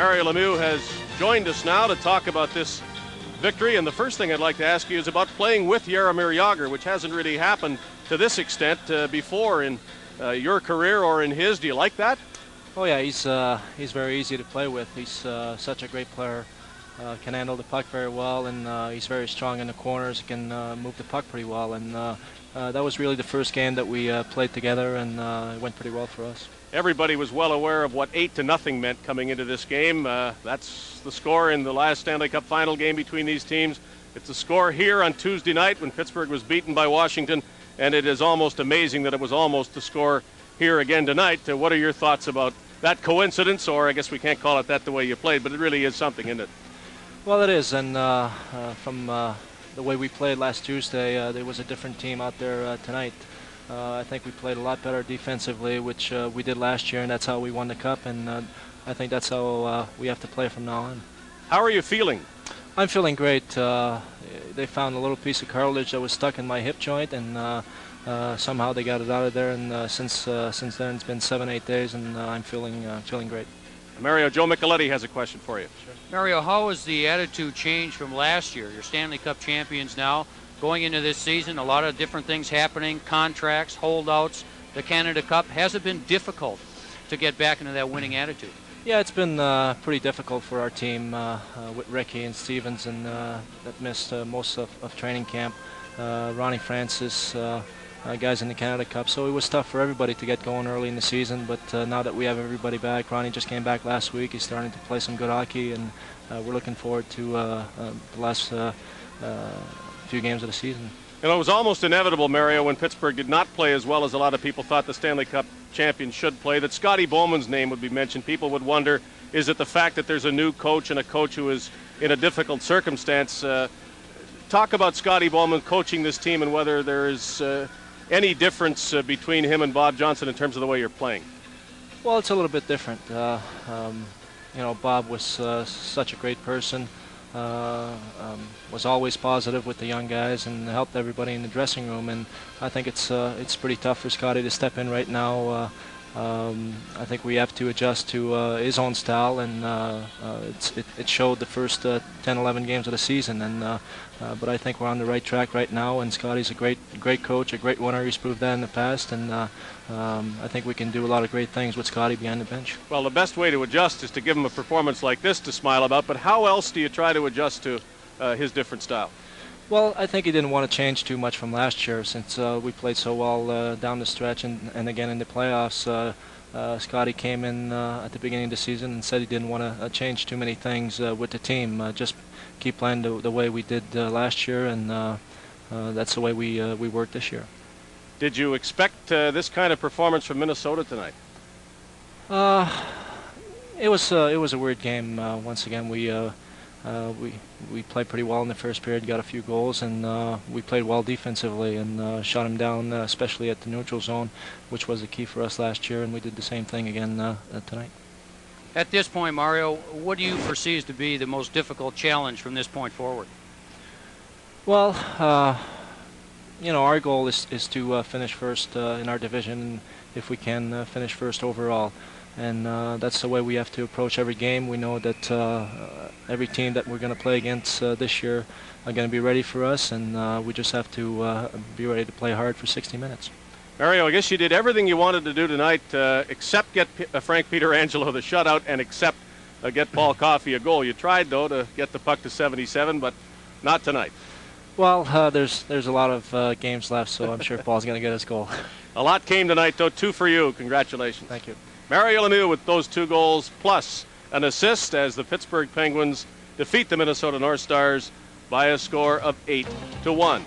Mario Lemieux has joined us now to talk about this victory, and the first thing I'd like to ask you is about playing with Jaromir Jagr, which hasn't really happened to this extent before in your career or in his. Do you like that? Oh yeah, he's very easy to play with. He's such a great player. Can handle the puck very well, and he's very strong in the corners. He can move the puck pretty well, and that was really the first game that we played together, and it went pretty well for us. Everybody was well aware of what 8-0 meant coming into this game. That's the score in the last Stanley Cup final game between these teams. It's the score here on Tuesday night when Pittsburgh was beaten by Washington, and it is almost amazing that it was almost the score here again tonight. What are your thoughts about that coincidence, or I guess we can't call it that the way you played, but it really is something, isn't it? Well, it is, and from the way we played last Tuesday, there was a different team out there tonight. I think we played a lot better defensively, which we did last year, and that's how we won the Cup, and I think that's how we have to play from now on. How are you feeling? I'm feeling great. They found a little piece of cartilage that was stuck in my hip joint, and somehow they got it out of there, and since then it's been 7-8 days, and I'm feeling great. Mario, Joe Micheletti has a question for you. Sure. Mario, how has the attitude changed from last year? You're Stanley Cup champions now. Going into this season, a lot of different things happening, contracts, holdouts, the Canada Cup. Has it been difficult to get back into that winning attitude? Yeah, it's been pretty difficult for our team with Ricky and Stevens, and that missed most of training camp. Ronnie Francis, guys in the Canada Cup. So it was tough for everybody to get going early in the season, but now that we have everybody back, Ronnie just came back last week. He's starting to play some good hockey, and we're looking forward to the last few games of the season. You know, it was almost inevitable, Mario, when Pittsburgh did not play as well as a lot of people thought the Stanley Cup champions should play, that Scotty Bowman's name would be mentioned. People would wonder, is it the fact that there's a new coach and a coach who is in a difficult circumstance? Talk about Scotty Bowman coaching this team and whether there is any difference between him and Bob Johnson in terms of the way you're playing. Well, it's a little bit different. You know, Bob was such a great person. Was always positive with the young guys and helped everybody in the dressing room, and I think it's pretty tough for Scotty to step in right now. I think we have to adjust to his own style, and it showed the first 10-11 games of the season, and but I think we're on the right track right now, and Scotty's a great coach, a great winner. He's proved that in the past, and I think we can do a lot of great things with Scotty behind the bench. Well, the best way to adjust is to give him a performance like this to smile about, but how else do you try to adjust to his different style? Well, I think he didn't want to change too much from last year, since we played so well down the stretch and again in the playoffs. Scotty came in at the beginning of the season and said he didn't want to change too many things with the team. Just keep playing the way we did last year, and that's the way we worked this year. Did you expect this kind of performance from Minnesota tonight? It was a weird game. Once again, we played pretty well in the first period, got a few goals, and we played well defensively and shut them down, especially at the neutral zone, which was the key for us last year, and we did the same thing again tonight. At this point, Mario, what do you foresee as to be the most difficult challenge from this point forward? Well, you know, our goal is to finish first in our division, if we can finish first overall. And that's the way we have to approach every game. We know that every team that we're going to play against this year are going to be ready for us, and we just have to be ready to play hard for 60 minutes. Mario, I guess you did everything you wanted to do tonight except get Frank Pietrangelo the shutout and except get Paul Coffey a goal. You tried, though, to get the puck to 77, but not tonight. Well, there's a lot of games left, so I'm sure Paul's going to get his goal. A lot came tonight, though. 2 for you. Congratulations. Thank you. Mario Lemieux with those 2 goals plus an assist as the Pittsburgh Penguins defeat the Minnesota North Stars by a score of 8-1.